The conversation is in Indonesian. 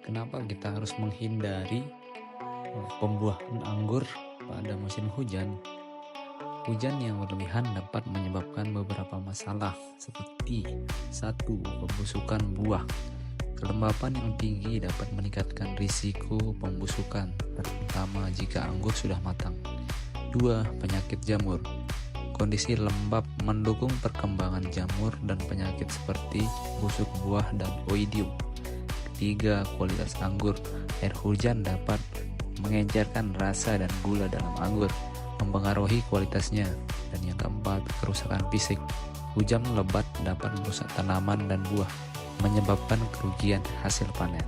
kenapa kita harus menghindari pembuahan anggur pada musim hujan? Hujan yang berlebihan dapat menyebabkan beberapa masalah seperti 1. Pembusukan buah. Kelembapan yang tinggi dapat meningkatkan risiko pembusukan, terutama jika anggur sudah matang. 2. Penyakit jamur. Kondisi lembab mendukung perkembangan jamur dan penyakit seperti busuk buah dan oidium. 3. Kualitas anggur. Air hujan dapat mengencerkan rasa dan gula dalam anggur, mempengaruhi kualitasnya. Dan yang keempat, kerusakan fisik. Hujan lebat dapat merusak tanaman dan buah, menyebabkan kerugian hasil panen.